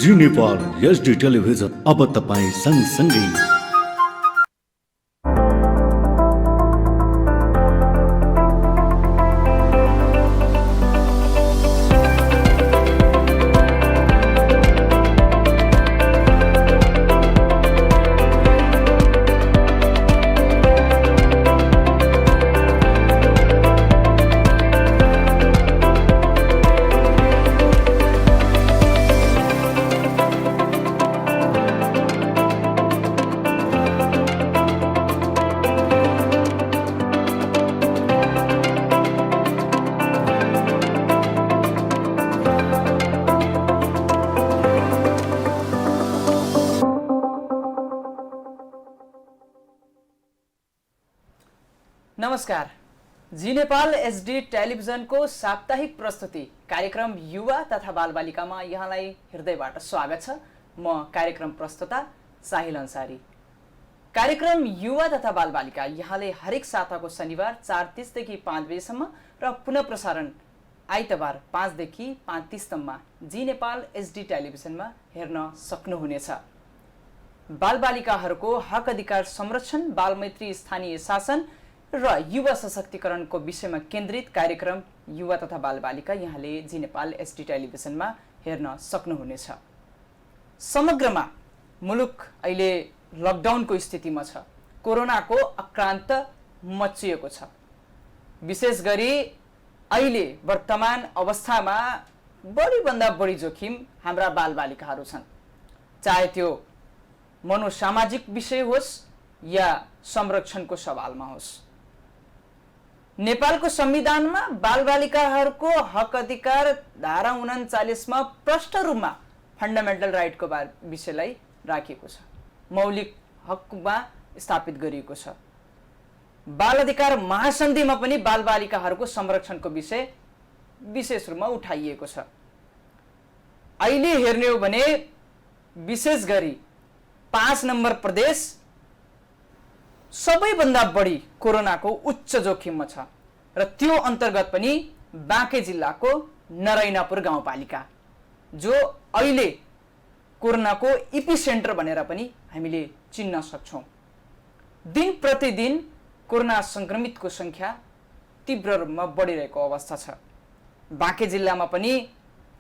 जी Nepal HD television अब तपाईँ सँगसँगै। नमस्कार। जी नेपाल एचडी टेलिभिजनको साप्ताहिक प्रस्तुति कार्यक्रम युवा तथा बालबालिकामा यहाँलाई हृदयबाट स्वागत छ। म कार्यक्रम प्रस्तुता साहिल अन्सारी। कार्यक्रम युवा तथा बालबालिका यहाँले हरेक साताको शनिबार 4:30 देखि 5 बजेसम्म र पुनः प्रसारण आइतबार 5 देखि 5:30 सम्ममा जी नेपाल एचडी टेलिभिजनमा हेर्न सक्नुहुनेछ। बालबालिकाहरूको हक अधिकार संरक्षण, बालमैत्री स्थानीय शासन र युवा सशक्तिकरणको विषयमा केन्द्रित कार्यक्रम युवा तथा बालबालिका यहाँले जी नेपाल एचडी टेलिभिजनमा हेर्न सक्नुहुनेछ। समग्रमा मुलुक अहिले लकडाउनको स्थितिमा छ। कोरोनाको आक्रान्त मचिएको छ। विशेष गरी अहिले वर्तमान अवस्थामा बढीभन्दा बढी जोखिम हाम्रा बालबालिकाहरू छन्। चाहे त्यो मनोसामाजिक विषय होस् या संरक्षणको सवालमा होस्। नेपालको संविधानमा बालबालिकाहरूको हक अधिकार धारा 39मा प्रष्ट रूपमा फन्डामेन्टल राइटको विषयलाई राखिएको छ, मौलिक हकमा स्थापित गरिएको छ। बाल अधिकार महासन्धिमा पनि बालबालिकाहरूको संरक्षणको विषय विशेष रूपमा उठाइएको छ। अहिले हेर्ने हो भने विशेष गरी 5 नम्बर प्रदेश सबैभन्दा बढी कोरोनाको उच्च जोखिममा छ र त्यो अन्तर्गत पनि बाँके जिल्लाको नरैनापुर गाउँपालिका जो अहिले कोरोनाको एपिसेन्टर भनेर पनि हामीले चिन्न सक्छौँ। दिन प्रतिदिन कोरोना संक्रमितको संख्या तीव्र रूपमा बढिरहेको अवस्था छ। बाँके जिल्लामा पनि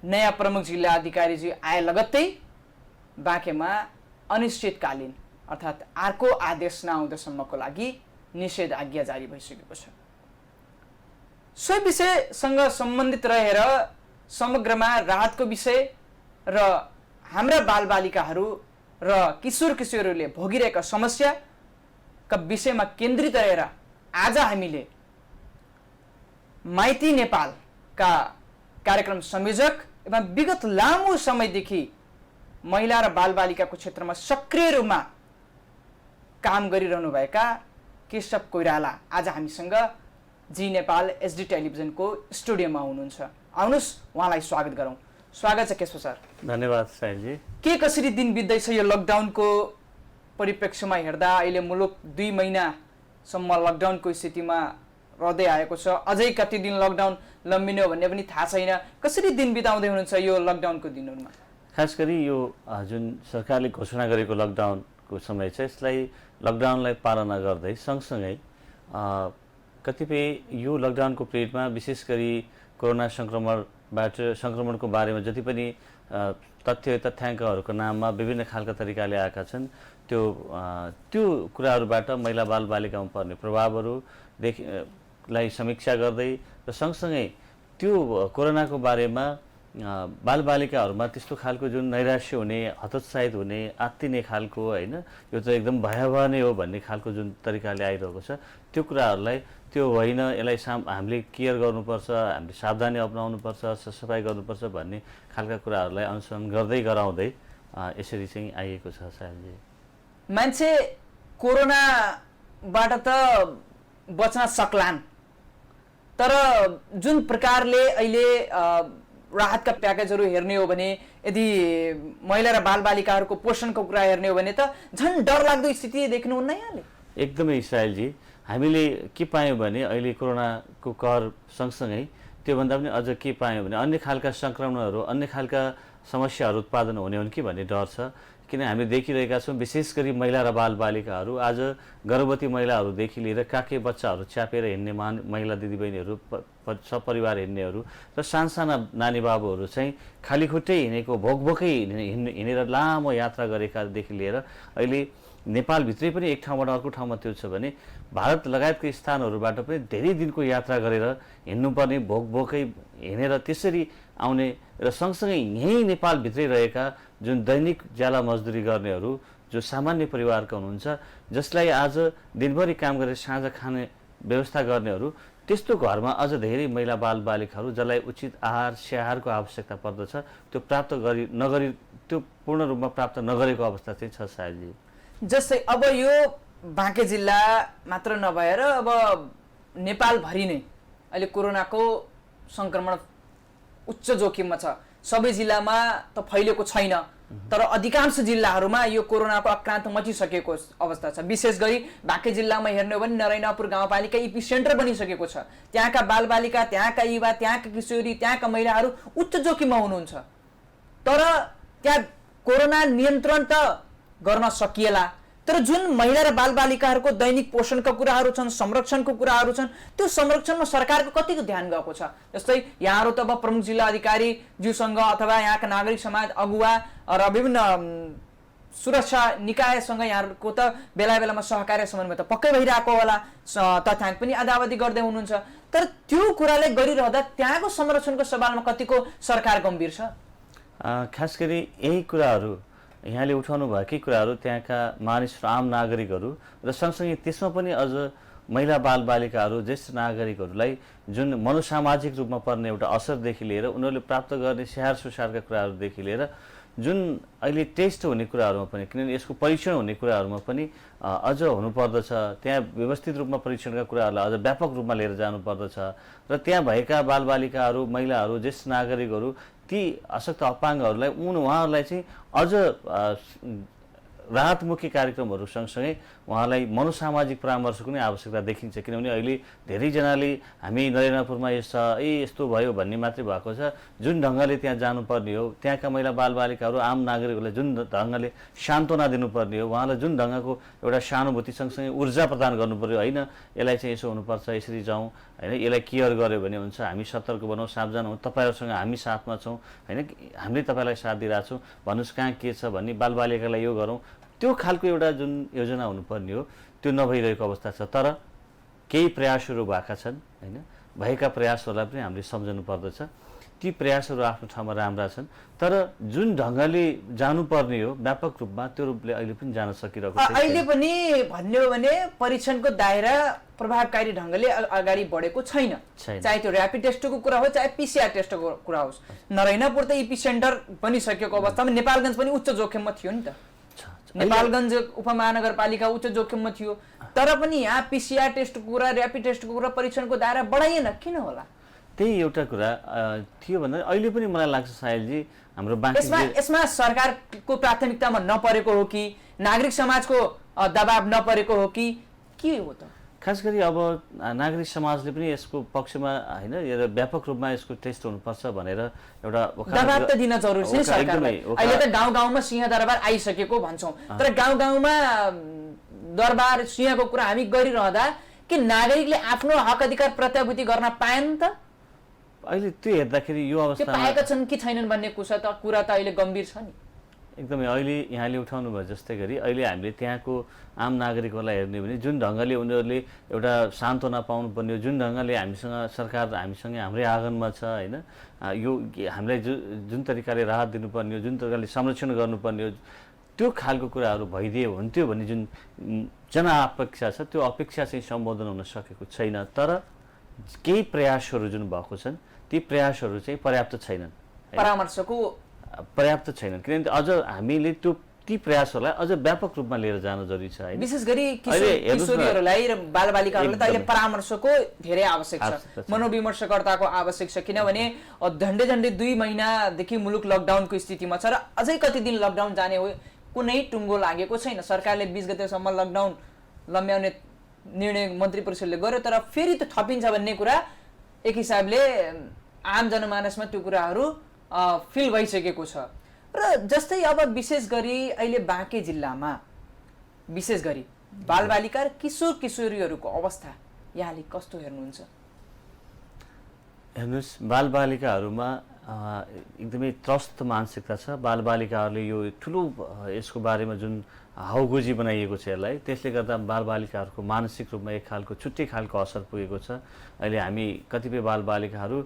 नयाँ प्रमुख जिल्ला अधिकारीजी आए लगत्तै बाँकेमा अनिश्चितकालीन अर्थात् अर्को आदेश नआउँदासम्मको लागि निषेधाज्ञा जारी भइसकेको छ। सो विषयसँग सम्बन्धित रहेर समग्रमा राहतको विषय र हाम्रा बालबालिकाहरू र किशोर किशोरीहरूले भोगिरहेका समस्याका विषयमा केन्द्रित रहेर आज हामीले माइती नेपालका कार्यक्रम संयोजक एवं विगत लामो समयदेखि महिला र बालबालिकाको क्षेत्रमा सक्रिय रूपमा काम गरिरहनुभएका केशव कोइराला आज हामीसँग जी नेपाल एचडी टेलिभिजनको स्टुडियोमा हुनुहुन्छ। आउनुहोस् उहाँलाई स्वागत गरौँ। स्वागत छ केशव सर। धन्यवाद साहिलजी। के कसरी दिन बित्दैछ यो लकडाउनको परिप्रेक्ष्यमा हेर्दा? अहिले मुलुक 2 महिनासम्म लकडाउनको स्थितिमा रहँदै आएको छ। अझै कति दिन लकडाउन लम्बिने हो भन्ने पनि थाहा छैन। कसरी दिन बिताउँदै हुनुहुन्छ यो लकडाउनको दिनहरूमा? खास गरी यो जुन सरकारले घोषणा गरेको लकडाउनको समय छ, यसलाई लकडाउनलाई पालना गर्दै सँगसँगै कतिपय यो लकडाउनको पिरियडमा विशेष गरी कोरोना सङ्क्रमणको बारेमा जति पनि तथ्याङ्कहरूको नाममा विभिन्न खालका तरिकाले आएका छन् त्यो कुराहरूबाट महिला बालबालिकामा पर्ने प्रभावहरूलाई समीक्षा गर्दै र सँगसँगै त्यो कोरोनाको बारेमा बालबालिकाहरूमा त्यस्तो खालको जुन नैराश्य हुने, हतोत्साहित हुने, आत्तिने खालको होइन, यो त एकदम भयावह नै हो भन्ने खालको जुन तरिकाले आइरहेको छ, त्यो कुराहरूलाई त्यो होइन, यसलाई हामीले केयर गर्नुपर्छ, हामीले सावधानी अपनाउनुपर्छ, सरसफाइ गर्नुपर्छ भन्ने खालका कुराहरूलाई अनुसरण गर्दै गराउँदै यसरी चाहिँ आइएको छ साहिलजी। मान्छे कोरोनाबाट त बच्न सक्लान्, तर जुन प्रकारले अहिले राहतका प्याकेजहरू हेर्ने हो भने, यदि महिला र बालबालिकाहरूको पोषणको कुरा हेर्ने हो भने त झन् डरलाग्दो स्थिति देख्नुहुन्न यहाँले? एकदमै साहिलजी, हामीले के पायौँ भने अहिले कोरोनाको कहर सँगसँगै त्योभन्दा पनि अझ के पायौँ भने अन्य खालका सङ्क्रमणहरू अन्य खालका समस्याहरू उत्पादन हुने हुन् कि भन्ने डर छ। किन हामीले देखिरहेका छौँ विशेष गरी महिला र बालबालिकाहरू आज गर्भवती महिलाहरूदेखि लिएर काके बच्चाहरू च्यापेर हिँड्ने महिला दिदीबहिनीहरू सपरिवार हिँड्नेहरू र सानसाना नानी बाबुहरू चाहिँ खाली खुट्टै हिँडेको भोकभोकै हिँडेर लामो यात्रा गरेकादेखि लिएर अहिले नेपालभित्रै पनि एक ठाउँबाट अर्को ठाउँमा त्यो छ भने भारत लगायतका स्थानहरूबाट पनि धेरै दिनको यात्रा गरेर हिँड्नुपर्ने भोकभोकै हिँडेर त्यसरी आउने र सँगसँगै यहीँ नेपालभित्रै रहेका जुन दैनिक ज्याला मजदुरी गर्नेहरू जो सामान्य परिवारका हुनुहुन्छ जसलाई आज दिनभरि काम गरेर साँझ खाने व्यवस्था गर्नेहरू त्यस्तो घरमा अझ धेरै महिला बालबालिकाहरू जसलाई उचित आहार स्याहारको आवश्यकता पर्दछ त्यो प्राप्त नगरी त्यो पूर्ण रूपमा प्राप्त नगरेको अवस्था चाहिँ छ सायद। जस्तै अब यो बाँके जिल्ला मात्र नभएर अब नेपालभरि नै अहिले कोरोनाको सङ्क्रमण उच्च जोखिममा छ। सबै जिल्लामा त फैलेको छैन तर अधिकांश जिल्लाहरूमा यो कोरोनाको आक्रान्त मचिसकेको अवस्था छ। विशेष गरी बाँके जिल्लामा हेर्ने हो भने नरैनापुर गाउँपालिका इपिसेन्टर बनिसकेको छ। त्यहाँका बालबालिका त्यहाँका युवा त्यहाँका किशोरी त्यहाँका महिलाहरू उच्च जोखिममा हुनुहुन्छ। तर त्यहाँ कोरोना नियन्त्रण त गर्न सकिएला तर जुन महिला र बालबालिकाहरूको दैनिक पोषणका कुराहरू छन् संरक्षणको कुराहरू छन् त्यो संरक्षणमा सरकारको कतिको ध्यान गएको छ। जस्तै यहाँहरू त अब प्रमुख जिल्ला अधिकारी ज्यूसँग अथवा यहाँका नागरिक समाज अगुवा र विभिन्न सुरक्षा निकायसँग यहाँहरूको त बेला बेलामा सहकार्य समन्वय त पक्कै भइरहेको होला तथ्याङ्क पनि अदावधी गर्दै हुनुहुन्छ। तर त्यो कुरालाई गरिरहँदा त्यहाँको संरक्षणको सवालमा कतिको सरकार गम्भीर छ? खास गरी यही कुराहरू यहाँले उठाउनु भएकै कुराहरू त्यहाँका मानिस र आम नागरिकहरू र सँगसँगै त्यसमा पनि अझ महिला बालबालिकाहरू ज्येष्ठ नागरिकहरूलाई जुन मनोसामाजिक रूपमा पर्ने एउटा असरदेखि लिएर उनीहरूले प्राप्त गर्ने स्याहार सुसारका कुराहरूदेखि लिएर जुन अहिले टेस्ट हुने कुराहरूमा पनि किनभने यसको परीक्षण हुने कुराहरूमा पनि अझ हुनुपर्दछ। त्यहाँ व्यवस्थित रूपमा परीक्षणका कुराहरूलाई अझ व्यापक रूपमा लिएर जानुपर्दछ र त्यहाँ भएका बालबालिकाहरू महिलाहरू ज्येष्ठ नागरिकहरू ती अशक्त अपाङ्गहरूलाई उहाँहरूलाई चाहिँ अझ राहतमुखी कार्यक्रमहरू सँगसँगै उहाँलाई मनोसामाजिक परामर्शको नै आवश्यकता देखिन्छ। किनभने अहिले धेरैजनाले हामी नरेन्द्रपुरमा यस्तो भयो भन्ने मात्रै भएको छ। जुन ढङ्गले त्यहाँ जानुपर्ने हो त्यहाँका महिला बालबालिकाहरू आम नागरिकहरूलाई जुन ढङ्गले सान्त्वना दिनुपर्ने हो उहाँलाई जुन ढङ्गको एउटा सहानुभूति सँगसँगै ऊर्जा प्रदान गर्नु पर्यो। होइन यसलाई चाहिँ यसो हुनुपर्छ यसरी जाउँ होइन यसलाई केयर गर्यो भने हुन्छ हामी सतर्क बनाउँ सावधान हौँ तपाईँहरूसँग हामी साथमा छौँ होइन हामीले तपाईँलाई साथ दिइरहेको छौँ भन्नुहोस् कहाँ के छ भन्ने बालबालिकालाई यो गरौँ त्यो खालको एउटा जुन योजना हुनुपर्ने हो त्यो नभइरहेको अवस्था छ। तर केही प्रयासहरू भएका छन् होइन भएका प्रयासहरूलाई पनि हामीले सम्झनु पर्दछ। ती प्रयासहरू आफ्नो ठाउँमा राम्रा छन् तर जुन ढङ्गले जानुपर्ने हो व्यापक रूपमा त्यो रूपले अहिले पनि जान सकिरहेको छैन। अहिले पनि भन्ने हो भने परीक्षणको दायरा प्रभावकारी ढङ्गले अगाडि बढेको छैन। चाहे त्यो ऱ्यापिड टेस्टको कुरा हो चाहे पिसिआर टेस्टको कुरा होस्। नरैनापुर त इपिसेन्टर बनिसकेको अवस्थामा नेपालगञ्ज पनि उच्च जोखिममा थियो नि त। नेपालगञ्ज उपमहानगरपालिका उच्च जोखिममा थियो तर पनि यहाँ पिसिआर टेस्टको कुरा ऱ्यापिड टेस्टको कुरा परीक्षणको दायरा बढाइएन किन होला? त्यही एउटा कुरा थियो भन्दा अहिले पनि मलाई लाग्छ सायलजी हाम्रो यसमा सरकारको प्राथमिकतामा नपरेको हो कि नागरिक समाजको दबाब नपरेको हो कि के हो त? खास गरी अब नागरिक समाजले पनि यसको पक्षमा होइन व्यापक रूपमा यसको टेस्ट हुनुपर्छ भनेर एउटा दबाब त दिन जरुरी छ सरकारलाई। अहिले त गाउँ गाउँमा सिंह दरबार आइसकेको भन्छौँ तर गाउँ गाउँमा दरबार सिंहको कुरा हामी गरिरहँदा कि नागरिकले आफ्नो हक अधिकार प्रत्याभूति गर्न पाएन त? अहिले त्यो हेर्दाखेरि यो अवस्था पाएका छन् कि छैनन् भन्ने कुरा त अहिले गम्भीर छ नि। एकदमै अहिले यहाँले उठाउनु भयो जस्तै गरी अहिले हामीले त्यहाँको आम नागरिकहरूलाई हेर्ने भने जुन ढङ्गले उनीहरूले एउटा सान्त्वना पाउनुपर्ने हो जुन ढङ्गले हामीसँग सरकार हामीसँगै हाम्रै आँगनमा छ होइन यो हामीलाई जुन तरिकाले राहत दिनुपर्ने हो जुन तरिकाले संरक्षण गर्नुपर्ने हो त्यो खालको कुराहरू भइदिए हुन्थ्यो भन्ने जुन जनअपेक्षा छ त्यो अपेक्षा चाहिँ सम्बोधन हुन सकेको छैन। तर केही प्रयासहरू जुन भएको छन् ती प्रयासहरू चाहिँ पर्याप्त छैनन् पर्याप्त छैनन् किनभने अझ हामीले त्यो ती प्रयासहरूलाई अझ व्यापक रूपमा लिएर जान जरुरी छ। विशेष गरी किशोरीहरूलाई र बालबालिकाहरूलाई त अहिले परामर्शको धेरै आवश्यक छ मनोविमर्शकर्ताको आवश्यक छ किनभने झन्डै झन्डै 2 महिनादेखि मुलुक लकडाउनको स्थितिमा छ र अझै कति दिन लकडाउन जाने हो कुनै टुङ्गो लागेको छैन। सरकारले 20 गतेसम्म लकडाउन लम्ब्याउने निर्णय मन्त्री परिषदले गर्यो तर फेरि त थपिन्छ भन्ने कुरा एक हिसाबले आम जनमानसमा त्यो कुराहरू फिल भइसकेको छ। र जस्तै अब विशेष गरी अहिले बाँके जिल्लामा विशेष गरी बालबालिका र किशोर किशोरीहरूको अवस्था यहाँले कस्तो हेर्नुहुन्छ? हेर्नुहोस्, बालबालिकाहरूमा एकदमै त्रस्त मानसिकता छ। बालबालिकाहरूले यो ठुलो यसको बारेमा जुन हाउगोजी बनाइएको छ यसलाई, त्यसले गर्दा बालबालिकाहरूको मानसिक रूपमा एक खालको छुट्टै खालको असर पुगेको छ। अहिले हामी कतिपय बालबालिकाहरू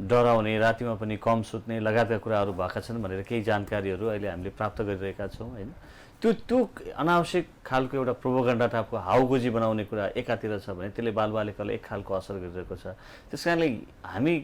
डराउने, रातिमा पनि कम सुत्ने लगायतका कुराहरू भएका छन् भनेर केही जानकारीहरू अहिले हामीले प्राप्त गरिरहेका छौँ होइन। त्यो अनावश्यक खालको एउटा प्रोपोगन्डा टाइपको हाउगोजी बनाउने कुरा एकातिर छ भने त्यसले बालबालिकालाई एक खालको असर गरिरहेको छ। त्यस कारणले हामी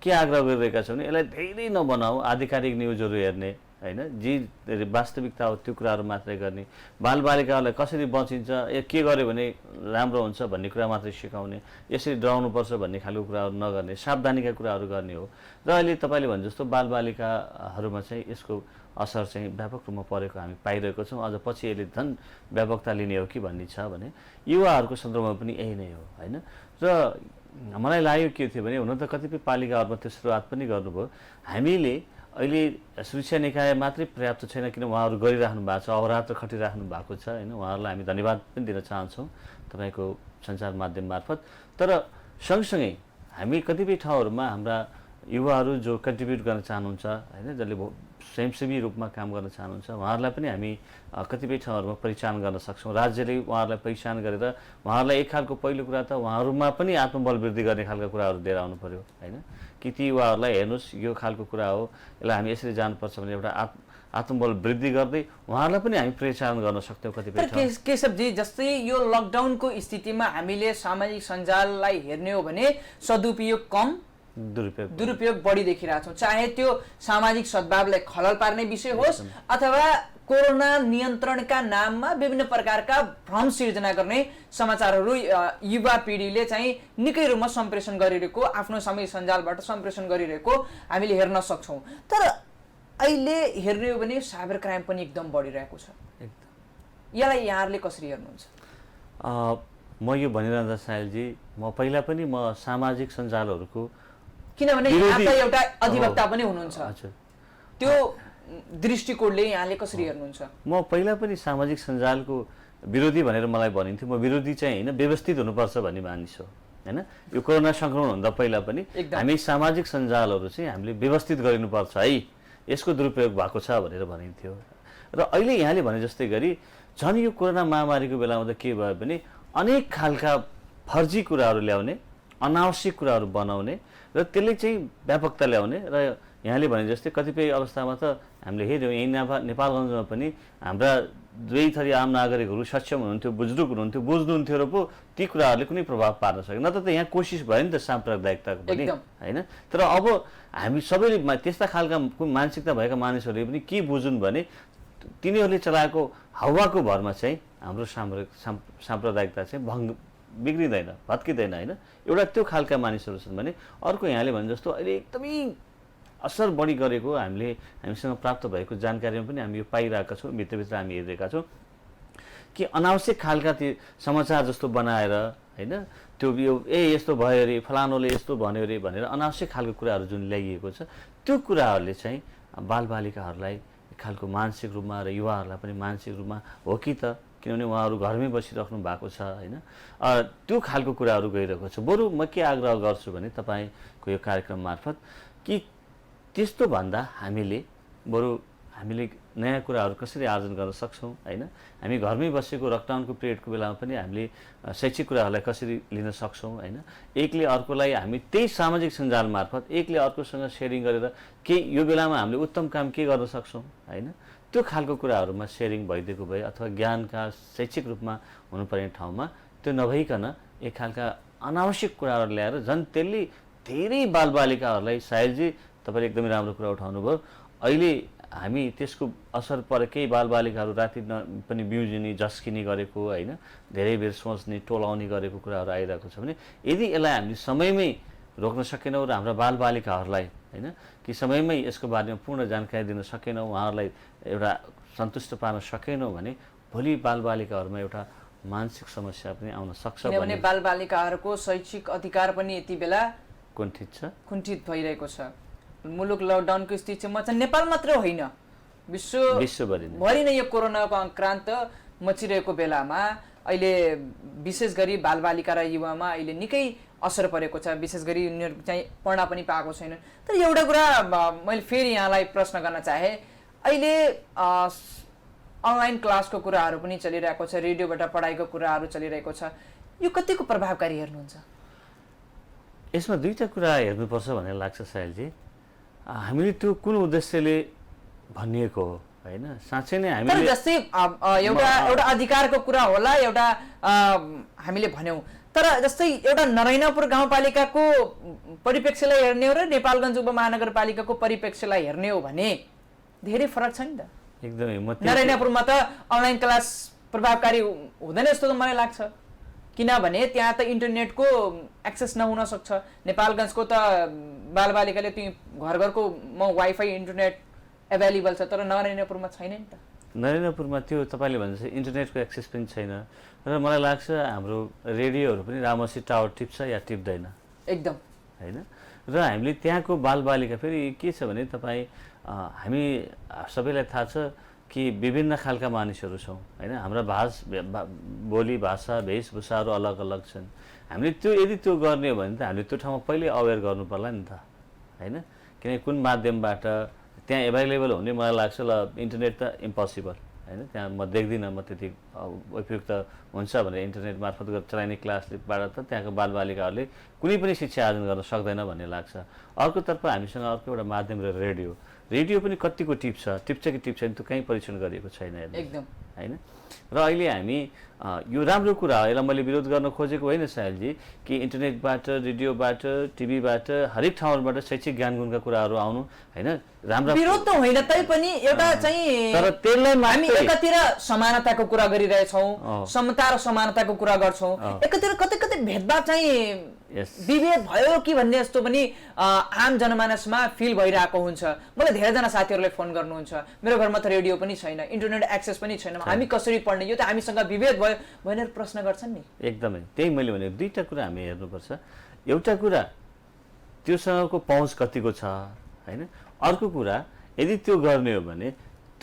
के आग्रह गरिरहेका छौँ भने यसलाई धेरै नबनाऊ, आधिकारिक न्युजहरू हेर्ने होइन, जे वास्तविकता हो त्यो कुराहरू मात्रै गर्ने, बालबालिकाहरूलाई कसरी बचिन्छ, के गर्यो भने राम्रो हुन्छ भन्ने कुरा मात्रै सिकाउने, यसरी डराउनुपर्छ भन्ने खालको कुराहरू नगर्ने, सावधानीका कुराहरू गर्ने हो। र अहिले तपाईँले भने जस्तो बालबालिकाहरूमा चाहिँ यसको असर चाहिँ व्यापक रूपमा परेको हामी पाइरहेको छौँ। अझ पछि यसले झन् व्यापकता लिने हो कि भन्ने छ भने युवाहरूको सन्दर्भमा पनि यही नै हो होइन। र मलाई लाग्यो के थियो भने, हुन त कतिपय पालिकाहरूमा त्यो सुरुवात पनि गर्नुभयो। हामीले अहिले सुरक्षा निकाय मात्रै पर्याप्त छैन, किन उहाँहरू गरिराख्नु भएको छ, अहोरात्र खटिराख्नु भएको छ होइन। उहाँहरूलाई हामी धन्यवाद पनि दिन चाहन्छौँ तपाईँको सञ्चार माध्यम मार्फत। तर सँगसँगै हामी कतिपय ठाउँहरूमा हाम्रा युवाहरू जो कन्ट्रिब्युट गर्न चाहनुहुन्छ होइन, जसले स्वयंसेवी रूपमा काम गर्न चाहनुहुन्छ, उहाँहरूलाई पनि हामी कतिपय ठाउँहरूमा पहिचान गर्न सक्छौँ। राज्यले उहाँहरूलाई पहिचान गरेर उहाँहरूलाई एक खालको पहिलो कुरा त उहाँहरूमा पनि आत्मबल वृद्धि गर्ने खालको कुराहरू दिएर आउनु पऱ्यो होइन। कि ती उहाँहरूलाई हेर्नुहोस् यो खालको कुरा हो, यसलाई हामी यसरी जानुपर्छ भने एउटा आत्मबल वृद्धि गर्दै उहाँहरूलाई पनि हामी पहिचान गर्न सक्छौँ कतिपय ठाउँ। केशवजी, जस्तै यो लकडाउनको स्थितिमा हामीले सामाजिक सञ्जाललाई हेर्ने हो भने सदुपयोग कम, दुरुपयोग बढी देखिरहेको छौँ। चाहे त्यो सामाजिक सद्भावलाई खलल पार्ने विषय होस् अथवा कोरोना नियन्त्रणका नाममा विभिन्न प्रकारका भ्रम सिर्जना गर्ने समाचारहरू युवा पिँढीले चाहिँ निकै रूपमा सम्प्रेषण गरिरहेको, आफ्नो सामाजिक सञ्जालबाट सम्प्रेषण गरिरहेको हामीले हेर्न सक्छौँ। तर अहिले हेर्ने हो भने साइबर क्राइम पनि एकदम बढिरहेको छ। यसलाई यहाँहरूले कसरी हेर्नुहुन्छ? म यो भनिरहँदा सायलजी, म पहिला पनि म सामाजिक सञ्जालहरूको, किनभने आफै एउटा अधिवक्ता पनि हुनुहुन्छ, त्यो दृष्टिकोणले यहाँले कसरी हेर्नुहुन्छ? म पहिला पनि सामाजिक सञ्जालको विरोधी भनेर मलाई भनिन्थ्यो। म विरोधी चाहिँ होइन, व्यवस्थित हुनुपर्छ भन्ने मानिस हो होइन। यो कोरोना सङ्क्रमण भन्दा पहिला पनि हामी सामाजिक सञ्जालहरू चाहिँ हामीले व्यवस्थित गरिनुपर्छ है, यसको दुरुपयोग भएको छ भनेर भनिन्थ्यो। र अहिले यहाँले भने जस्तै गरी झन् यो कोरोना महामारीको बेलामा त के भयो भने अनेक खालका फर्जी कुराहरू ल्याउने, अनावश्यक कुराहरू बनाउने र त्यसले चाहिँ व्यापकता ल्याउने। र यहाँले भने जस्तै कतिपय अवस्थामा त हामीले हेऱ्यौँ, यहीँ नेपालगञ्जमा पनि हाम्रा दुवै थरी आम नागरिकहरू सक्षम हुनुहुन्थ्यो, बुजुर्ग हुनुहुन्थ्यो, बुझ्नुहुन्थ्यो र पो ती कुराहरूले कुनै प्रभाव पार्न सके। न त यहाँ कोसिस भयो नि त साम्प्रदायिकताको पनि होइन। तर अब हामी सबैले त्यस्ता खालका मानसिकता भएका मानिसहरूले पनि के बुझुन् भने तिनीहरूले चलाएको हावाको भरमा चाहिँ हाम्रो साम्प्रदायिकता चाहिँ बिग्रिँदैन, भत्किँदैन होइन। एउटा त्यो खालका मानिसहरू छन् भने अर्को यहाँले भने जस्तो अहिले एकदमै असर बढी गरेको हामीसँग प्राप्त भएको जानकारीमा पनि हामी यो पाइरहेका छौँ, भित्रभित्र हामी हेरिरहेका छौँ कि अनावश्यक खालका ती समाचार जस्तो बनाएर होइन, त्यो यो यस्तो भयो अरे, फलानोले यस्तो भन्यो अरे भनेर अनावश्यक खालको कुराहरू जुन ल्याइएको छ, त्यो कुराहरूले चाहिँ बालबालिकाहरूलाई एक खालको मानसिक रूपमा र युवाहरूलाई पनि मानसिक रूपमा हो कि त, किनभने उहाँहरू घरमै बसिराख्नु भएको छ होइन, त्यो खालको कुराहरू गइरहेको छ। बरु म के आग्रह गर्छु भने तपाईँको यो कार्यक्रम मार्फत कि त्यस्तो भन्दा हामीले नयाँ कुराहरू कसरी आर्जन गर्न सक्छौँ होइन। हामी घरमै बसेको लकडाउनको पिरियडको बेलामा पनि हामीले शैक्षिक कुराहरूलाई कसरी लिन सक्छौँ होइन। एकले अर्कोलाई हामी त्यही सामाजिक सञ्जाल मार्फत एकले अर्कोसँग सेयरिङ गरेर यो बेलामा हामीले उत्तम काम के गर्न सक्छौँ होइन, त्यो खालको कुराहरूमा सेयरिङ भइदिएको भए अथवा ज्ञानका शैक्षिक रूपमा हुनुपर्ने ठाउँमा त्यो नभइकन एक खालका अनावश्यक कुराहरू ल्याएर झन् त्यसले धेरै बालबालिकाहरूलाई, सायलजी तपाईँले एकदमै राम्रो कुरा उठाउनु भयो, अहिले हामी त्यसको असर परे केही बालबालिकाहरू राति पनि बिउजिने, झस्किने गरेको होइन, धेरै बेर सोच्ने, टोलाउने गरेको कुराहरू आइरहेको छ भने यदि यसलाई हामीले समयमै रोक्न सकेनौँ र हाम्रा बालबालिकाहरूलाई होइन कि समयमै यसको बारेमा पूर्ण जानकारी दिन सकेनौँ, उहाँहरूलाई एउटा सन्तुष्ट पार्न सकेनौँ भने भोलि बालबालिकाहरूमा एउटा मानसिक समस्या पनि आउन सक्छ। किनभने बालबालिकाहरूको शैक्षिक अधिकार पनि यति बेला कुण्ठित भइरहेको छ। मुलुक लकडाउनको स्थितिमा चाहिँ नेपाल मात्र होइन, विश्वभरि नै यो कोरोनाको आक्रान्त मचिरहेको बेलामा अहिले विशेष गरी बालबालिका र युवामा अहिले निकै असर परेको छ। विशेष गरी उनीहरू चाहिँ पढ्न पनि पाएको छैन। तर एउटा कुरा मैले फेरि यहाँलाई प्रश्न गर्न चाहे, अहिले अनलाइन क्लासको कुराहरू पनि चलिरहेको छ, रेडियोबाट पढाइको कुराहरू चलिरहेको छ, यो कतिको प्रभावकारी हेर्नुहुन्छ? यसमा दुईटा कुरा हेर्नुपर्छ भन्ने लाग्छ सायलजी। हामीले त्यो कुन उद्देश्यले भनिएको हो होइन, साँच्चै नै हामीले जस्तै एउटा अधिकारको कुरा होला, एउटा हामीले भन्यौँ, तर जस्तै एउटा नरैनापुर गाउँपालिकाको परिप्रेक्ष्यलाई हेर्ने हो र नेपालगञ्ज उपमहानगरपालिकाको परिप्रेक्ष्यलाई हेर्ने हो भने धेरै फरक छ नि त। एकदमै नरैनापुरमा त अनलाइन क्लास प्रभावकारी हुँदैन जस्तो त मलाई लाग्छ, किनभने त्यहाँ त इन्टरनेटको एक्सेस नहुन सक्छ। नेपालगञ्जको त बालबालिकाले त्यो घर घरको वाइफाई इन्टरनेट एभाइलेबल छ, तर नरैनापुरमा छैन नि त। नरैनापुरमा त्यो तपाईँले भने जस्तै इन्टरनेटको एक्सेस पनि छैन र मलाई लाग्छ हाम्रो रेडियोहरू पनि राम्रोसित टावर टिप्छ या टिप्दैन एकदम होइन। र हामीले त्यहाँको बालबालिका फेरि के छ भने तपाईँ हामी सबैलाई थाहा छ कि विभिन्न खालका मानिसहरू छौँ होइन। हाम्रा बोली भाषा वेशभूषाहरू अलग अलग छन्। हामीले त्यो यदि त्यो गर्ने हो भने त हामीले त्यो ठाउँमा पहिल्यै अवेर गर्नु पर्ला नि त होइन। किनकि कुन माध्यमबाट त्यहाँ एभाइलेबल हुने मलाई लाग्छ ल इन्टरनेट त इम्पोसिबल होइन, त्यहाँ म देख्दिनँ म त्यति उपयुक्त हुन्छ भनेर इन्टरनेट मार्फत चलाइने क्लासबाट त त्यहाँको बालबालिकाहरूले कुनै पनि शिक्षा आर्जन गर्न सक्दैन भन्ने लाग्छ। अर्कोतर्फ हामीसँग अर्को एउटा माध्यम र रेडियो पनि कतिको टिप्छ कि टिप्छ त्यो कहीँ परीक्षण गरिएको छैन एकदम होइन। र अहिले हामी यो राम्रो कुरा हो, यसलाई मैले विरोध गर्न खोजेको होइन सायलजी कि इन्टरनेटबाट रेडियोबाट टिभीबाट हरेक ठाउँबाट शैक्षिक ज्ञान गुणका कुराहरू आउनु होइन, राम्रो विरोध त होइन तैपनि एउटा चाहिँ तर त्यसलाई हामी एकातिर समानताको कुरा गरिरहेछौँ, समता र समानताको कुरा गर्छौँ, एकातिर कतै कतै भेदभाव चाहिँ विभेद भयो कि भन्ने जस्तो पनि आम जनमानसमा फिल भइरहेको हुन्छ। मलाई धेरैजना साथीहरूले फोन गर्नुहुन्छ, मेरो घरमा त रेडियो पनि छैन, इन्टरनेट एक्सेस पनि छैन, हामी कसरी पढ्ने, यो त हामीसँग विभेद भयो भनेर प्रश्न गर्छन् नि। एकदमै त्यही मैले भने दुईटा कुरा हामी हेर्नुपर्छ। एउटा कुरा त्योसँगको पहुँच कतिको छ होइन, अर्को कुरा यदि त्यो गर्ने हो भने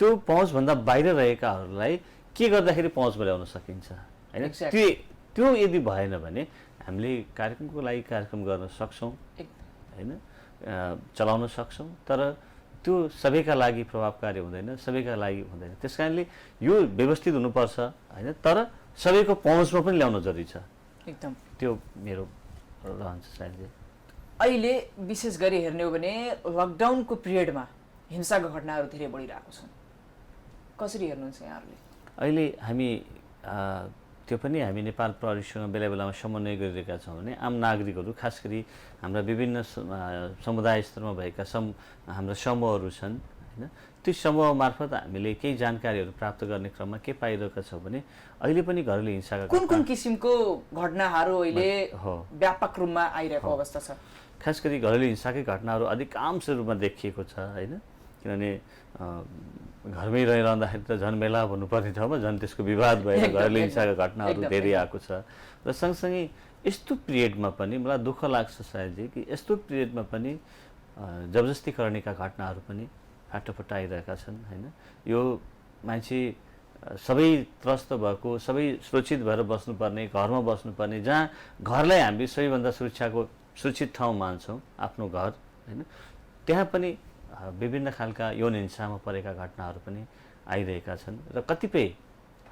त्यो पहुँचभन्दा बाहिर रहेकाहरूलाई के गर्दाखेरि पहुँच बनाउन सकिन्छ होइन। त्यो यदि भएन भने हामीले कार्यक्रमको लागि कार्यक्रम गर्न सक्छौँ होइन, चलाउन सक्छौँ, तर त्यो सबैका लागि प्रभावकारी हुँदैन, सबैका लागि हुँदैन। त्यस कारणले यो व्यवस्थित हुनुपर्छ होइन, तर सबैको पहुँचमा पनि ल्याउन जरुरी छ एकदम। त्यो मेरो रहन्छ सायद। अहिले विशेष गरी हेर्ने हो भने लकडाउनको पिरियडमा हिंसाका घटनाहरू धेरै बढिरहेको छन्, कसरी हेर्नुहुन्छ यहाँहरूले? अहिले हामी त्यो पनि हामी नेपाल प्रहरीसँग बेला बेलामा समन्वय गरिरहेका छौँ भने आम नागरिकहरू खास गरी हाम्रा विभिन्न समुदाय स्तरमा भएका हाम्रा समूहहरू छन् होइन, त्यो समूह मार्फत हामीले केही जानकारीहरू प्राप्त गर्ने क्रममा के पाइरहेका छौँ भने अहिले पनि घरेलु हिंसाका कुन किसिमको घटनाहरू अहिले व्यापक रूपमा आइरहेको अवस्था छ? खास गरी घरेलु हिंसाकै घटनाहरू अधिकांश रूपमा देखिएको छ होइन, किनभने घरमै रहिरहँदाखेरि त झन् मेला भन्नुपर्ने ठाउँमा झन् त्यसको विवाद भएर घरेलु हिंसाका घटनाहरू धेरै आएको छ। र सँगसँगै यस्तो पिरियडमा पनि मलाई दुःख लाग्छ सायदजी कि यस्तो पिरियडमा पनि जबरजस्तीकरणका घटनाहरू पनि फाटोफुट्टा आइरहेका छन् होइन। यो मान्छे सबै त्रस्त भएको, सबै सुरक्षित भएर बस्नुपर्ने, घरमा बस्नुपर्ने, जहाँ घरलाई हामीले सबैभन्दा सुरक्षित ठाउँ मान्छौँ आफ्नो घर होइन, त्यहाँ पनि विभिन्न खालका यौन हिंसामा परेका घटनाहरू पनि आइरहेका छन्। र कतिपय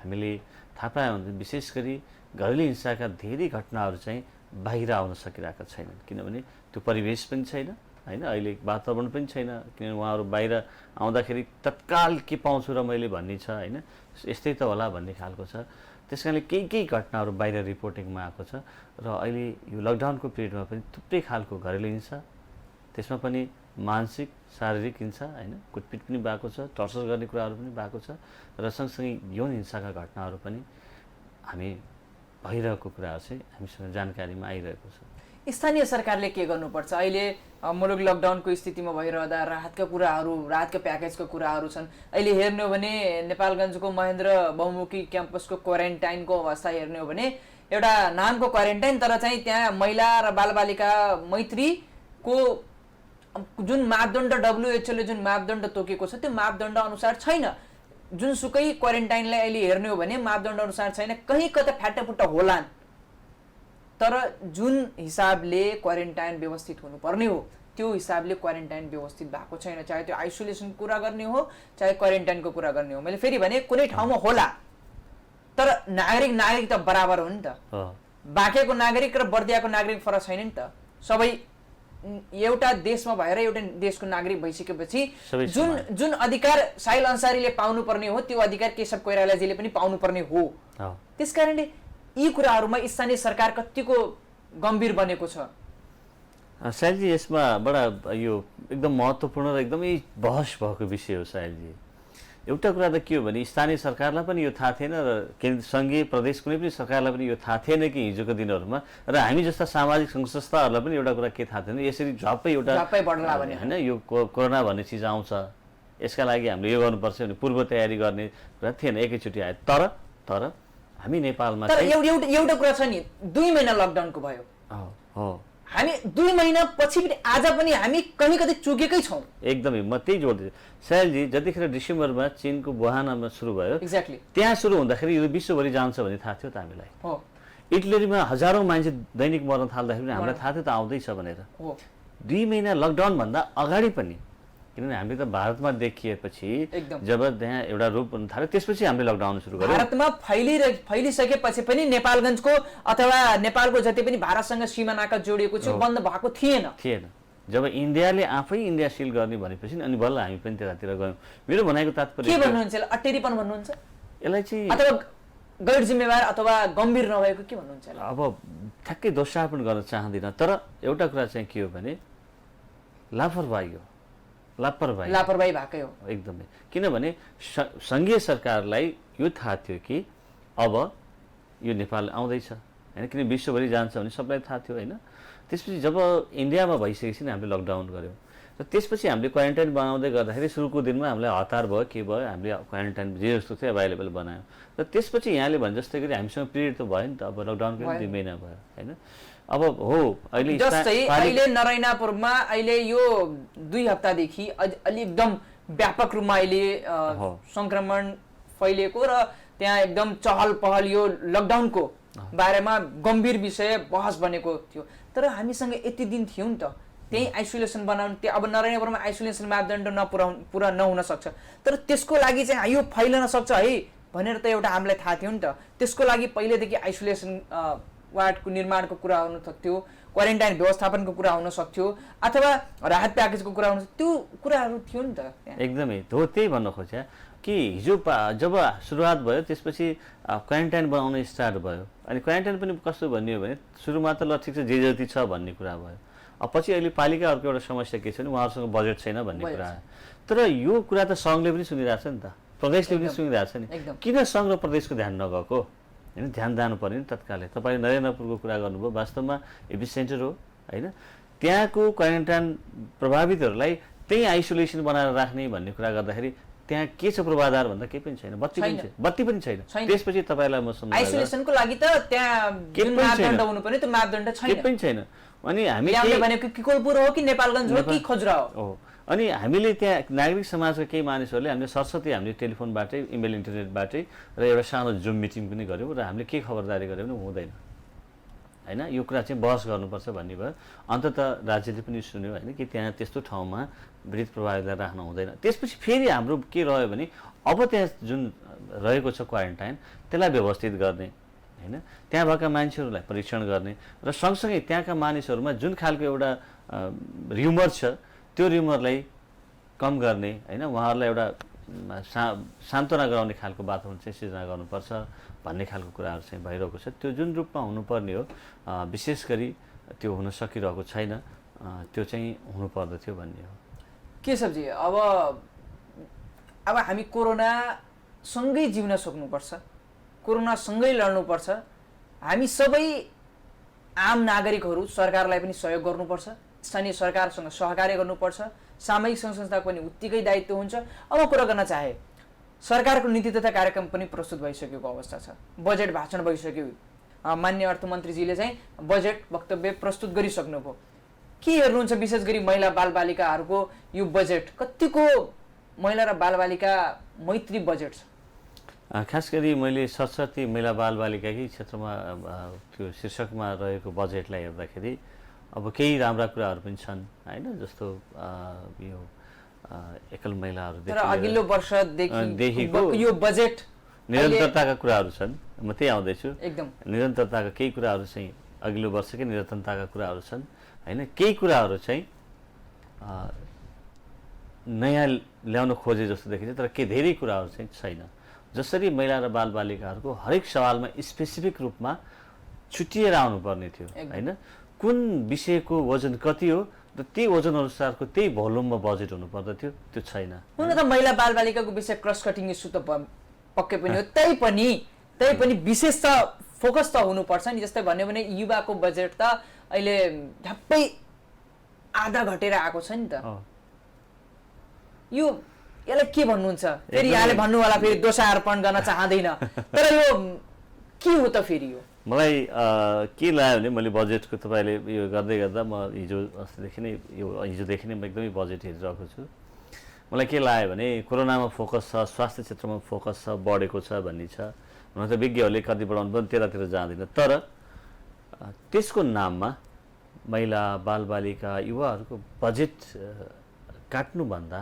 हामीले थाहा पाए हुन्छ विशेष गरी घरेलु हिंसाका धेरै घटनाहरू चाहिँ बाहिर आउन सकिरहेका छैनन्, किनभने त्यो परिवेश पनि छैन होइन, अहिले वातावरण पनि छैन, किनभने उहाँहरू बाहिर आउँदाखेरि तत्काल के पाउँछु र मैले भन्ने छ होइन, यस्तै त होला भन्ने खालको छ। त्यस कारणले केही घटनाहरू बाहिर रिपोर्टिङमा आएको छ। र अहिले यो लकडाउनको पिरियडमा पनि थुप्रै खालको घरेलु हिंसा, त्यसमा पनि मानसिक शारीरिक हिंसा होइन, कुटपिट पनि भएको छ, टर्चर गर्ने कुराहरू पनि भएको छ, र सँगसँगै यौन हिंसाका घटनाहरू पनि हामी भइरहेको कुराहरू चाहिँ हामीसँग जानकारीमा आइरहेको छ। स्थानीय सरकारले के गर्नुपर्छ? अहिले मुलुक लकडाउनको स्थितिमा भइरहँदा राहतका कुराहरू, राहतका प्याकेजको कुराहरू छन्। अहिले हेर्ने हो भने नेपालगञ्जको महेन्द्र बहुमुखी क्याम्पसको क्वारेन्टाइनको अवस्था हेर्ने हो भने एउटा नामको क्वारेन्टाइन, तर चाहिँ त्यहाँ महिला र बालबालिका मैत्री को जुन मापदण्ड WHO ले जुन मापदण्ड तोकेको छ त्यो मापदण्ड अनुसार छैन। जुनसुकै क्वारेन्टाइनलाई अहिले हेर्ने हो भने मापदण्ड अनुसार छैन, कहीँ कतै फ्याटाफुट्टा होलान्। तर जुन हिसाबले क्वारेन्टाइन व्यवस्थित हुनुपर्ने हो त्यो हिसाबले क्वारेन्टाइन व्यवस्थित भएको छैन। चाहे त्यो आइसोलेसनको कुरा गर्ने हो चाहे क्वारेन्टाइनको कुरा गर्ने हो। मैले फेरि भने कुनै ठाउँमा होला तर नागरिक त बराबर हो नि त। बाँकेको नागरिक र बर्दियाको नागरिक फरक छैन नि त। सबै एउटा देशमा भएर एउटा देशको नागरिक भइसकेपछि जुन अधिकार साहिल अन्सारीले पाउनुपर्ने हो त्यो अधिकार केशव कोइरालाजीले पनि पाउनुपर्ने हो। त्यसकारणले यी कुराहरूमा स्थानीय सरकार कतिको गम्भीर बनेको छ। साहिलजी यसमा बडा यो एकदम महत्त्वपूर्ण र एकदमै बहस भएको विषय हो साहिलजी। एउटा कुरा त के हो भने स्थानीय सरकारलाई पनि यो थाहा थिएन र केन्द्र सङ्घीय प्रदेश कुनै पनि सरकारलाई पनि यो थाहा थिएन कि हिजोको दिनहरूमा र हामी जस्ता सामाजिक सङ्घ संस्थाहरूलाई पनि एउटा कुरा के थाहा थिएन यसरी झप्पै एउटा होइन यो कोरोना भन्ने चिज आउँछ यसका लागि हामीले यो गर्नुपर्छ भने पूर्व तयारी गर्ने कुरा थिएन। एकैचोटि आयो तर हामी नेपालमा एउटा कुरा छ नि 2 महिना लकडाउनको भयो। हामी 2 महिना पछि पनि आज पनि हामी कहीँ कतै चुकेकै छौँ। एकदमै म त्यही जोड्दैछु साहिलजी। जतिखेर डिसेम्बरमा चीनको वुहानमा सुरु भयो एक्ज्याक्टली त्यहाँ सुरु हुँदाखेरि यो विश्वभरि जान्छ भन्ने थाहा थियो त हामीलाई। इटलीमा हजारौँ मान्छे दैनिक मर्न थाल्दाखेरि हामीलाई थाहा थियो त आउँदैछ भनेर। 2 महिना लकडाउन भन्दा अगाडि पनि किनभने हामीले त भारतमा देखिएपछि जब त्यहाँ एउटा रूप हुन थाल्यो त्यसपछि हामीले लकडाउन सुरु गर्यौँ। भारतमा फैलिसकेपछि पनि नेपालगञ्जको अथवा नेपालको जति पनि भारतसँग सीमा नाका जोडिएको छ बन्द भएको थिएन। जब इन्डियाले आफै इन्डिया सिल गर्ने भनेपछि अनि बल्ल हामी पनि त्यतातिर गयौँ। मेरो भनाइको तात्पर्य के भन्नुहुन्छ? अटेरीपन भन्नुहुन्छ यसलाई चाहिँ अथवा गैर जिम्मेवार अथवा गम्भीर नभएको के भन्नुहुन्छ? अब ठ्याक्कै दोषारोपण गर्न चाहदिनँ तर एउटा कुरा चाहिँ के हो भने लापरवाही भएकै हो एकदमै। किनभने सङ्घीय सरकारलाई यो थाहा थियो कि अब यो नेपाल आउँदैछ होइन किन विश्वभरि जान्छ भने सबलाई थाहा थियो होइन। त्यसपछि जब इन्डियामा भइसकेपछि हामीले लकडाउन गऱ्यौँ र त्यसपछि हामीले क्वारेन्टाइन बनाउँदै गर्दाखेरि सुरुको दिनमा हामीलाई हतार भयो के भयो हामीले क्वारेन्टाइन जे जस्तो थियो एभाइलेबल बनायौँ र त्यसपछि यहाँले भने जस्तै गरी हामीसँग पिरियड त भयो नि त। अब लकडाउनको 2 महिना भयो होइन। अब हो अहिले नरैनापुरमा अहिले यो 2 हप्तादेखि अलि एकदम व्यापक रूपमा अहिले संक्रमण फैलिएको र त्यहाँ एकदम चहल पहल यो लकडाउनको बारेमा गम्भीर विषय बहस बनेको थियो। तर हामीसँग यति दिन थियो नि त त्यही आइसोलेसन बनाउनु त्यो अब नरैनापुरमा आइसोलेसन मापदण्ड पुरा नहुन सक्छ तर त्यसको लागि चाहिँ यो फैलन सक्छ है भनेर त एउटा हामीलाई थाहा थियो नि त। त्यसको लागि पहिलेदेखि आइसोलेसन वार्डको निर्माणको कुरा हुन सक्थ्यो, क्वारेन्टाइन व्यवस्थापनको कुरा हुन सक्थ्यो अथवा राहत प्याकेजको कुरा हुन त्यो कुराहरू थियो नि त। एकदमै हो त्यही भन्न खोजे कि हिजो जब सुरुवात भयो त्यसपछि क्वारेन्टाइन बनाउन स्टार्ट भयो अनि क्वारेन्टाइन पनि कस्तो भन्ने हो भने सुरुमा त ल ठिक छ जे जति छ भन्ने कुरा भयो। अब पछि अहिले पालिकाहरूको एउटा समस्या के छ भने उहाँहरूसँग बजेट छैन भन्ने कुरा आयो। तर यो कुरा त सङ्घले पनि सुनिरहेछ नि त, प्रदेशले पनि सुनिरहेछ नि। किन सङ्घ र प्रदेशको ध्यान नगएको होइन? ध्यान जानु पर्यो नि तत्कालै। तपाईँले नरेन्द्रपुरको कुरा गर्नुभयो वास्तवमा एपी सेन्टर हो होइन। त्यहाँको क्वारेन्टाइन प्रभावितहरूलाई त्यही आइसोलेसन बनाएर राख्ने भन्ने कुरा गर्दाखेरि त्यहाँ के छ पूर्वाधार भन्दा केही पनि छैन, बत्ती पनि छैन। त्यसपछि तपाईँलाई म सम्झाउँछु आइसोलेसनको लागि त त्यहाँ जुन मापदण्ड हुनुपर्ने त्यो मापदण्ड छैन, केही पनि छैन। अनि हामी भनेको किकोलपुर हो कि नेपालगञ्ज हो कि खजुरा हो। अनि हामीले त्यहाँ नागरिक समाजका केही मानिसहरूले हामीले सरस्वती हामीले टेलिफोनबाटै इमेल इन्टरनेटबाटै र एउटा सानो जुम मिटिङ पनि गऱ्यौँ र हामीले के खबरदारी गऱ्यौँ भने हुँदैन होइन यो कुरा चाहिँ बहस गर्नुपर्छ भन्ने भयो। अन्ततः राज्यले पनि सुन्यो होइन कि त्यहाँ त्यस्तो ठाउँमा पीडित प्रभावितलाई राख्न हुँदैन। त्यसपछि फेरि हाम्रो के रह्यो भने अब त्यहाँ जुन रहेको छ क्वारेन्टाइन त्यसलाई व्यवस्थित गर्ने होइन, त्यहाँ भएका मान्छेहरूलाई परीक्षण गर्ने र सँगसँगै त्यहाँका मानिसहरूमा जुन खालको एउटा र्युमर छ त्यो र्युमरलाई कम गर्ने होइन, उहाँहरूलाई एउटा सान्त्वना गराउने खालको वातावरण चाहिँ सिर्जना गर्नुपर्छ भन्ने खालको कुराहरू चाहिँ भइरहेको छ। त्यो जुन रूपमा हुनुपर्ने हो विशेष गरी त्यो हुन सकिरहेको छैन, त्यो चाहिँ हुनुपर्दथ्यो भन्ने हो। केशवजी अब हामी कोरोनासँगै जिउन सक्नुपर्छ, कोरोनासँगै लड्नुपर्छ। हामी सबै आम नागरिकहरू सरकारलाई पनि सहयोग गर्नुपर्छ, स्थानीय सरकारसँग सहकार्य गर्नुपर्छ, सामाजिक सङ्घ संस्थाको पनि उत्तिकै दायित्व हुन्छ। अब कुरा गर्न चाहे सरकारको नीति तथा कार्यक्रम पनि प्रस्तुत भइसकेको अवस्था छ, बजेट भाषण भइसक्यो, माननीय अर्थमन्त्रीजीले चाहिँ बजेट वक्तव्य प्रस्तुत गरिसक्नुभयो। के हेर्नुहुन्छ विशेष गरी महिला बालबालिकाहरूको यो बजेट कतिको महिला र बालबालिका मैत्री बजेट छ? खास गरी मैले सरस्वती महिला बालबालिकाकै क्षेत्रमा त्यो शीर्षकमा रहेको बजेटलाई हेर्दाखेरि अब केही राम्रा कुराहरू पनि छन् होइन, जस्तो यो एकल महिलाहरूदेखि तर अघिल्लो वर्षदेखिको यो बजेट निरन्तरताका कुराहरू छन्। म त्यही आउँदैछु, एकदम निरन्तरताका केही कुराहरू चाहिँ अघिल्लो वर्षकै निरन्तरताका कुराहरू छन् होइन। केही कुराहरू चाहिँ नयाँ ल्याउन खोजे जस्तो देखिन्छ, तर केही धेरै कुराहरू चाहिँ छैन। जसरी महिला र बालबालिकाहरूको हरेक सवालमा स्पेसिफिक रूपमा छुट्टिएर आउनुपर्ने थियो होइन, कुन विषयको वजन कति हो र त्यही वजन अनुसारको त्यही भोल्युममा बजेट हुनुपर्दथ्यो, त्यो छैन। हुन त महिला बालबालिकाको विषय क्रस कटिङ इस्यु त पक्कै पनि हो, त्यही पनि विशेष त फोकस त हुनुपर्छ नि। जस्तै भन्यो भने युवाको बजेट त अहिले झ्याप्पै आधा घटेर आएको छ नि त। यसलाई के भन्नुहुन्छ? फेरि यहाँले भन्नु होला फेरि दोषारोपण गर्न चाहँदैन, तर यो के हो त फेरि? यो मलाई के लाग्यो भने मैले बजेटको तपाईँले यो गर्दै गर्दा म हिजोदेखि नै म एकदमै बजेट हेरिरहेको छु। मलाई के लाग्यो भने कोरोनामा फोकस छ, स्वास्थ्य क्षेत्रमा फोकस छ, बढेको छ भन्ने छ। हुन त विज्ञहरूले कति बढाउनु पनि त्यतातिर जाँदैन, तर त्यसको नाममा महिला बालबालिका युवाहरूको बजेट काट्नुभन्दा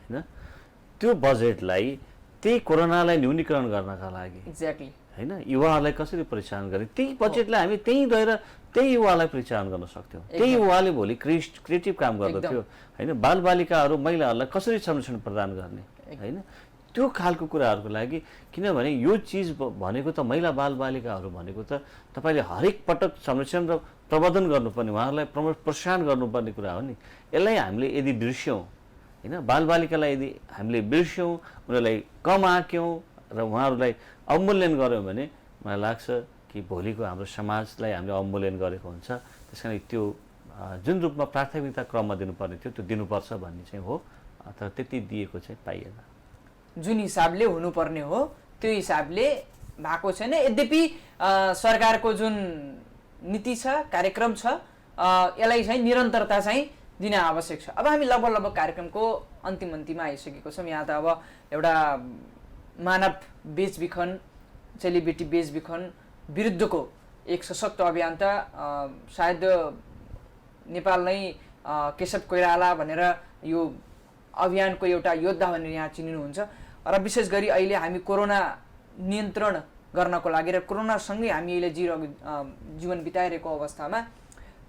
होइन, त्यो बजेटलाई त्यही कोरोनालाई न्यूनीकरण गर्नका लागि एक्ज्याक्टली होइन, युवाहरूलाई कसरी परिचालन गर्ने त्यही बजेटलाई हामी त्यहीँ गएर त्यही युवालाई परिचालन गर्न सक्थ्यौँ। त्यही युवाले भोलि क्रिएटिभ काम गर्दथ्यो होइन। बालबालिकाहरू महिलाहरूलाई कसरी संरक्षण प्रदान गर्ने होइन, त्यो खालको कुराहरूको लागि। किनभने यो चिज भनेको त महिला बालबालिकाहरू भनेको त तपाईँले हरेक पटक संरक्षण र प्रवर्धन गर्नुपर्ने, उहाँहरूलाई प्रोत्साहन गर्नुपर्ने कुरा हो नि। यसलाई हामीले यदि बिर्स्यौँ होइन, बालबालिकालाई यदि हामीले बिर्स्यौँ, उनीहरूलाई कम आँक्यौँ र उहाँहरूलाई अवमूल्यन गऱ्यौँ भने मलाई लाग्छ कि भोलिको हाम्रो समाजलाई हामीले अवमूल्यन गरेको हुन्छ। त्यस कारण त्यो जुन रूपमा प्राथमिकता क्रममा दिनुपर्ने थियो त्यो दिनुपर्छ भन्ने चाहिँ हो, तर त्यति दिएको चाहिँ पाइएन। जुन हिसाबले हुनुपर्ने हो त्यो हिसाबले भएको छैन। यद्यपि सरकारको जुन नीति छ, कार्यक्रम छ, यसलाई चाहिँ निरन्तरता चाहिँ दिन आवश्यक छ। अब हामी लगभग कार्यक्रमको अन्तिममा आइसकेको छौँ। यहाँ त अब एउटा मानव बेचबिखन, सेलिब्रिटी बेचबिखन विरुद्धको एक सशक्त अभियान त सायद नेपाल नै केशव कोइराला भनेर यो अभियानको एउटा योद्धा भनेर यहाँ चिनिनुहुन्छ। र विशेष गरी अहिले हामी कोरोना नियन्त्रण गर्नको लागि र कोरोनासँगै हामी अहिले जीवन बिताइरहेको अवस्थामा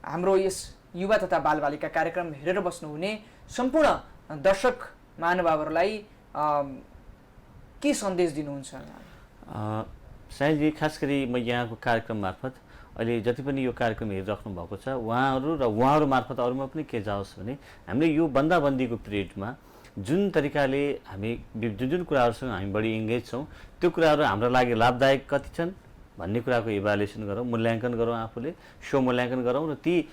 हाम्रो यस युवा तथा बालबालिका कार्यक्रम हेरेर बस्नुहुने सम्पूर्ण दर्शक महानुभावहरूलाई के सन्देश दिनुहुन्छ? सायद खास गरी म यहाँको कार्यक्रम मार्फत अहिले जति पनि यो कार्यक्रम हेरिराख्नु भएको छ उहाँहरू मार्फत अरूमा पनि के जाओस् भने हामीले यो बन्दाबन्दीको पिरियडमा जुन तरिकाले हामी जुन कुराहरूसँग हामी बढी इङ्गेज छौँ त्यो कुराहरू हाम्रो लागि लाभदायक कति छन् भन्ने कुराको इभ्यालुएसन गरौँ, मूल्याङ्कन गरौँ, आफूले स्वमूल्याङ्कन गरौँ र ती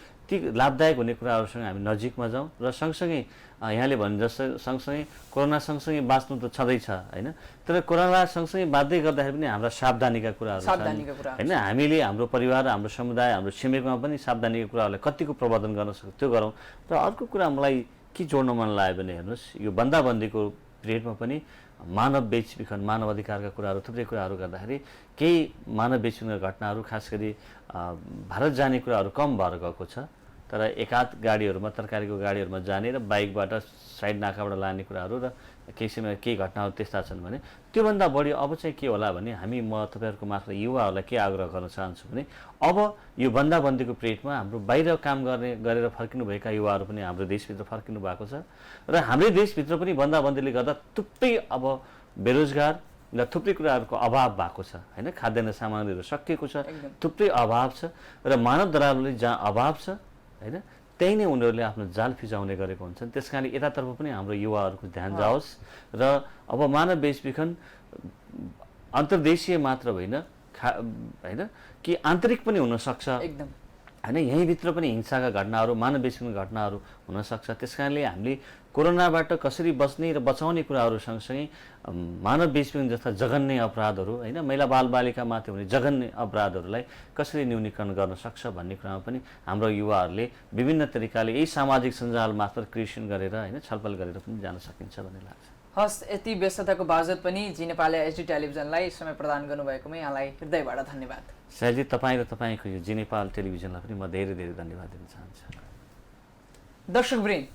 लाभदायक हुने कुराहरूसँग हामी नजिकमा जाउँ। र सँगसँगै यहाँले भने जस्तो सँगसँगै कोरोना सँगसँगै बाँच्नु त छँदैछ होइन, तर कोरोना सँगसँगै बाँच्दै गर्दाखेरि पनि हाम्रा सावधानीका कुराहरू छन् होइन। हामीले हाम्रो परिवार, हाम्रो समुदाय, हाम्रो छिमेकमा पनि सावधानीका कुराहरूलाई कतिको प्रवर्धन गर्न सक्छ त्यो गरौँ। र अर्को कुरा मलाई के जोड्न मन लाग्यो भने हेर्नुहोस्, यो बन्दाबन्दीको पिरियडमा पनि मानव बेचबिखन, मानव अधिकारका कुराहरू, थुप्रै कुराहरू गर्दाखेरि केही मानव बेचबिखनका घटनाहरू खास गरी भारत जाने कुराहरू कम भएर गएको छ। तर एकाध गाडीहरूमा, तरकारीको गाडीहरूमा जाने र बाइकबाट साइड नाकाबाट लाने कुराहरू र केही घटनाहरू त्यस्ता छन् भने त्योभन्दा बढी अब चाहिँ के होला भने म तपाईँहरूको मार्फत युवाहरूलाई के आग्रह गर्न चाहन्छु भने अब यो बन्दाबन्दीको पिरियडमा हाम्रो बाहिर काम गरेर फर्किनुभएका युवाहरू पनि हाम्रो देशभित्र फर्किनु भएको छ र हाम्रै देशभित्र पनि बन्दाबन्दीले गर्दा थुप्रै अब बेरोजगार र थुप्रै कुराहरूको अभाव भएको छ होइन। खाद्यान्न सामग्रीहरू सकिएको छ, थुप्रै अभाव छ र मानव दलालले जहाँ अभाव छ होइन त्यही नै उनीहरूले आफ्नो जाल फिजाउने गरेको हुन्छन्। त्यस कारणले यतातर्फ पनि हाम्रो युवाहरूको ध्यान जाओस् र अब मानव बेचबिखन अन्तर्देशीय मात्र होइन कि आन्तरिक पनि हुनसक्छ होइन, यहीँभित्र पनि हिंसाका घटनाहरू, मानव बेचबिखनका घटनाहरू हुनसक्छ। त्यस कारणले हामीले कोरोनाबाट कसरी बच्ने र बचाउने कुराहरू सँगसँगै मानव बेचबिखन जस्ता जघन्य अपराधहरू होइन महिला बालबालिकामाथि हुने जघन्य अपराधहरूलाई कसरी न्यूनीकरण गर्न सक्छ भन्ने कुरामा पनि हाम्रो युवाहरूले विभिन्न तरिकाले यही सामाजिक सञ्जाल मार्फत क्रिएसन गरेर होइन छलफल गरेर पनि जान सकिन्छ भन्ने लाग्छ। हस्, यति व्यस्तताको बावजुद पनि जी नेपाल एचडी टेलिभिजनलाई समय प्रदान गर्नुभएकोमा यहाँलाई हृदयबाट धन्यवाद। सायद तपाईँ र तपाईँको यो जी नेपाल टेलिभिजनलाई पनि म धेरै धेरै धन्यवाद दिन चाहन्छु। दर्शकवृन्द,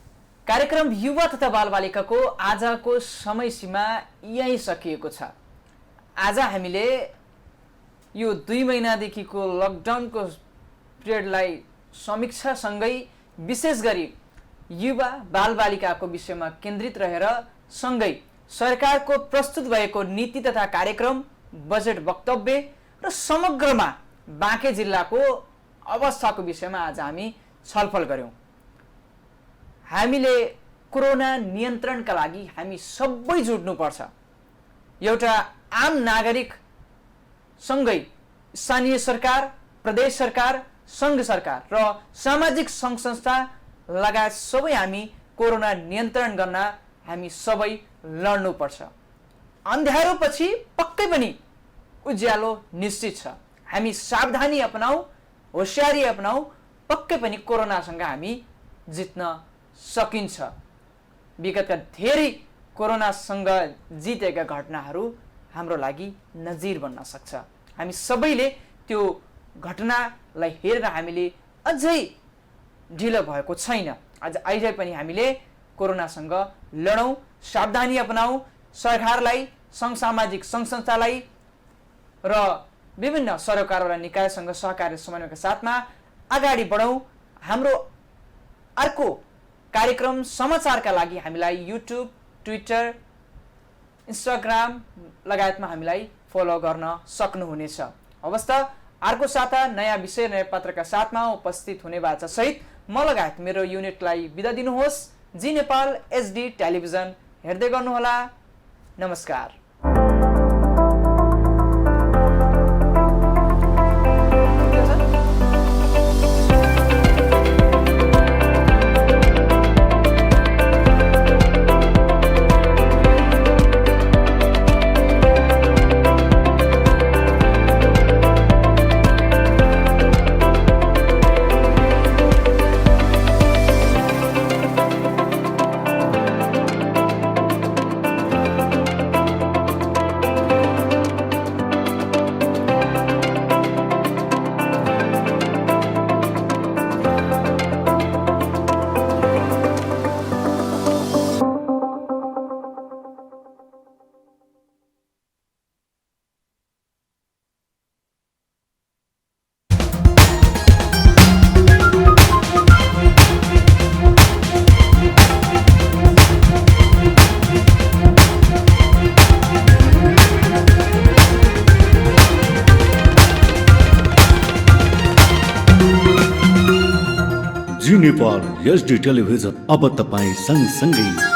कार्यक्रम युवा तथा बालबालिकाको आजको समय सीमा यहीँ सकिएको छ। आज हामीले यो 2 महिनादेखिको लकडाउनको पिरियडलाई समीक्षासँगै विशेष गरी युवा बालबालिकाको विषयमा केन्द्रित रहेर सँगै सरकारको प्रस्तुत भएको नीति तथा कार्यक्रम, बजेट वक्तव्य र समग्रमा बाँके जिल्लाको अवस्थाको विषयमा आज हामी छलफल गर्यौं। हामीले कोरोना नियन्त्रणका लागि हामी सबै जुट्नुपर्छ। एउटा आम नागरिक सँगै स्थानीय सरकार, प्रदेश सरकार, सङ्घ सरकार र सामाजिक सङ्घ संस्था लगायत सबै हामी कोरोना नियन्त्रण गर्न हामी सबै लड्नुपर्छ। अन्ध्यारोपछि पक्कै पनि उज्यालो निश्चित छ। हामी सावधानी अपनाऊ, होसियारी अपनाऊ, पक्कै पनि कोरोनासँग हामी जित्न सकिन्छ। विगतका धेरै कोरोनासँग जितेका घटनाहरू हाम्रो लागि नजिर बन्न सक्छ। हामी सबैले त्यो घटनालाई हेरेर हामीले अझै ढिलो भएको छैन। अहिले पनि हामीले कोरोनासँग लडौँ, सावधानी अपनाऊ, सरकारलाई, सङ्घ सामाजिक सङ्घ संस्थालाई र विभिन्न सरकारवाला निकायसँग सहकार्य समन्वयका साथमा अगाडि बढौँ। हाम्रो अर्को कार्यक्रम समाचारका लागि हामीलाई युट्युब, ट्विटर, इन्स्टाग्राम लगायतमा हामीलाई फलो गर्न सक्नुहुनेछ। हवस् त, अर्को साता नयाँ विषय नयाँ पत्रका साथमा उपस्थित हुने बाचा सहित म लगायत मेरो युनिटलाई बिदा दिनुहोस्। जी नेपाल एचडी टेलिभिजन हेर्दै गर्नुहोला। नमस्कार। जी नेपाल एचडी टेलिभिजन अब तपाईँ सँगसँगै